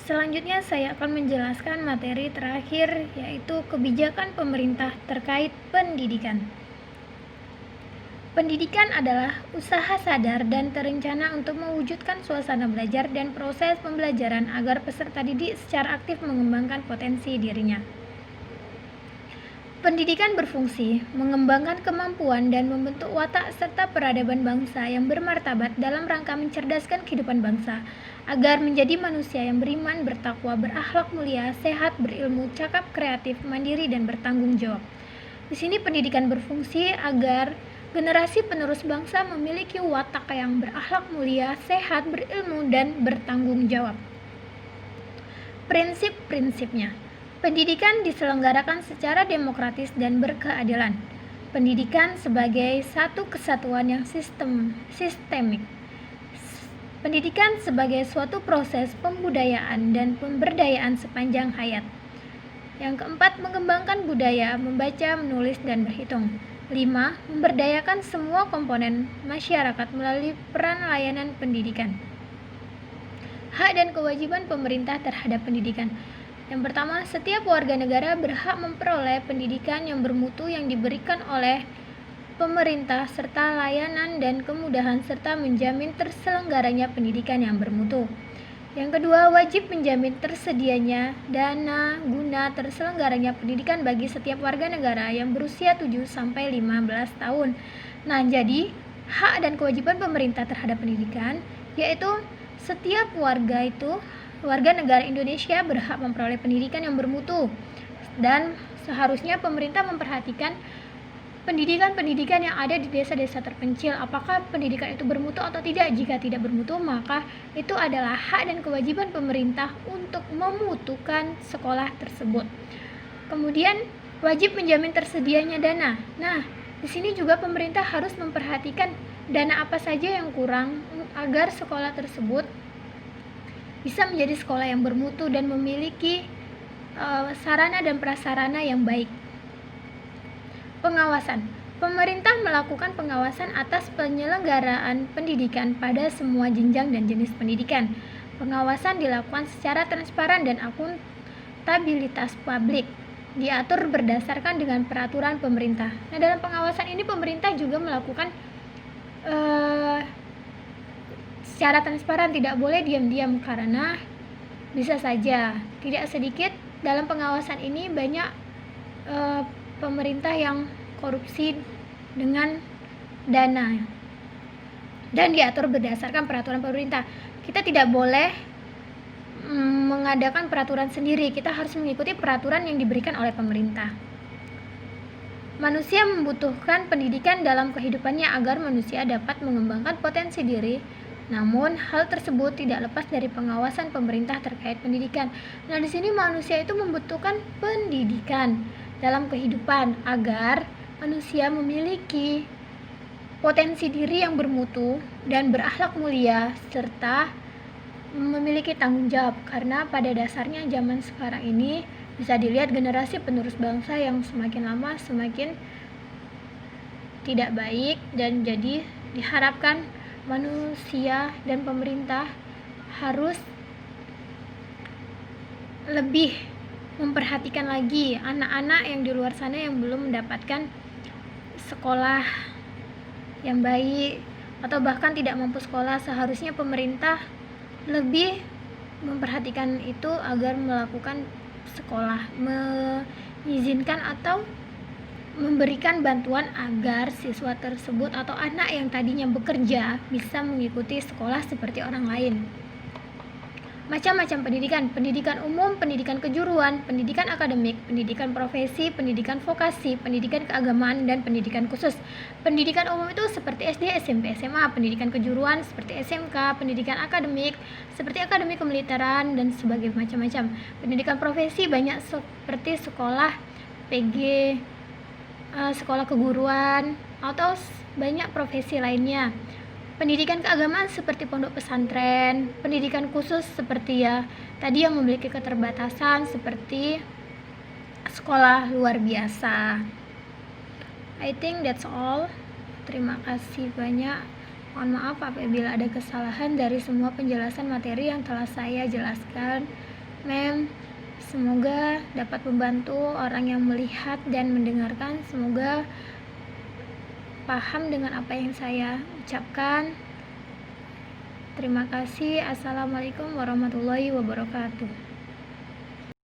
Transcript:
Selanjutnya saya akan menjelaskan materi terakhir, yaitu kebijakan pemerintah terkait pendidikan. Pendidikan adalah usaha sadar dan terencana untuk mewujudkan suasana belajar dan proses pembelajaran agar peserta didik secara aktif mengembangkan potensi dirinya. Pendidikan berfungsi mengembangkan kemampuan dan membentuk watak serta peradaban bangsa yang bermartabat dalam rangka mencerdaskan kehidupan bangsa agar menjadi manusia yang beriman, bertakwa, berakhlak mulia, sehat, berilmu, cakap, kreatif, mandiri, dan bertanggung jawab. Di sini pendidikan berfungsi agar generasi penerus bangsa memiliki watak yang berakhlak mulia, sehat, berilmu, dan bertanggung jawab. Prinsip-prinsipnya. Pendidikan diselenggarakan secara demokratis dan berkeadilan. Pendidikan sebagai satu kesatuan yang sistemik. Pendidikan sebagai suatu proses pembudayaan dan pemberdayaan sepanjang hayat. Yang keempat, mengembangkan budaya membaca, menulis, dan berhitung. 5. Memberdayakan semua komponen masyarakat melalui peran layanan pendidikan. Hak dan kewajiban pemerintah terhadap pendidikan. Yang pertama, setiap warga negara berhak memperoleh pendidikan yang bermutu yang diberikan oleh pemerintah serta layanan dan kemudahan serta menjamin terselenggaranya pendidikan yang bermutu. Yang kedua, wajib menjamin tersedianya dana guna terselenggaranya pendidikan bagi setiap warga negara yang berusia 7-15 tahun. Nah, jadi hak dan kewajiban pemerintah terhadap pendidikan yaitu setiap warga negara Indonesia berhak memperoleh pendidikan yang bermutu, dan seharusnya pemerintah memperhatikan pendidikan-pendidikan yang ada di desa-desa terpencil, apakah pendidikan itu bermutu atau tidak. Jika tidak bermutu, maka itu adalah hak dan kewajiban pemerintah untuk memutukan sekolah tersebut. Kemudian wajib menjamin tersedianya dana. Nah, di sini juga pemerintah harus memperhatikan dana apa saja yang kurang agar sekolah tersebut bisa menjadi sekolah yang bermutu dan memiliki sarana dan prasarana yang baik. Pengawasan. Pemerintah melakukan pengawasan atas penyelenggaraan pendidikan pada semua jenjang dan jenis pendidikan. Pengawasan dilakukan secara transparan dan akuntabilitas publik. Diatur berdasarkan dengan peraturan pemerintah. Nah, dalam pengawasan ini pemerintah juga melakukan secara transparan, tidak boleh diam-diam, karena bisa saja tidak sedikit dalam pengawasan ini banyak pemerintah yang korupsi dengan dana dan diatur berdasarkan peraturan pemerintah. Kita tidak boleh mengadakan peraturan sendiri, kita harus mengikuti peraturan yang diberikan oleh pemerintah. Manusia membutuhkan pendidikan dalam kehidupannya agar manusia dapat mengembangkan potensi diri. Namun, hal tersebut tidak lepas dari pengawasan pemerintah terkait pendidikan. Nah, di sini manusia itu membutuhkan pendidikan dalam kehidupan agar manusia memiliki potensi diri yang bermutu dan berakhlak mulia serta memiliki tanggung jawab. Karena pada dasarnya zaman sekarang ini bisa dilihat generasi penerus bangsa yang semakin lama semakin tidak baik, dan jadi diharapkan manusia dan pemerintah harus lebih memperhatikan lagi anak-anak yang di luar sana yang belum mendapatkan sekolah yang baik atau bahkan tidak mampu sekolah. Seharusnya pemerintah lebih memperhatikan itu agar melakukan sekolah, mengizinkan atau memberikan bantuan agar siswa tersebut atau anak yang tadinya bekerja bisa mengikuti sekolah seperti orang lain. Macam-macam pendidikan: pendidikan umum, pendidikan kejuruan, pendidikan akademik, pendidikan profesi, pendidikan vokasi, pendidikan keagamaan, dan pendidikan khusus. Pendidikan umum itu seperti SD, SMP, SMA, pendidikan kejuruan seperti SMK, pendidikan akademik seperti akademi kemiliteran, dan sebagainya macam-macam. Pendidikan profesi banyak seperti sekolah PG, sekolah keguruan, atau banyak profesi lainnya. Pendidikan keagamaan seperti pondok pesantren, pendidikan khusus seperti tadi yang memiliki keterbatasan seperti sekolah luar biasa. I think that's all. Terima kasih banyak. Mohon maaf apabila ada kesalahan dari semua penjelasan materi yang telah saya jelaskan. Mem, semoga dapat membantu orang yang melihat dan mendengarkan. Semoga paham dengan apa yang saya ucapkan. Terima kasih. Assalamualaikum warahmatullahi wabarakatuh.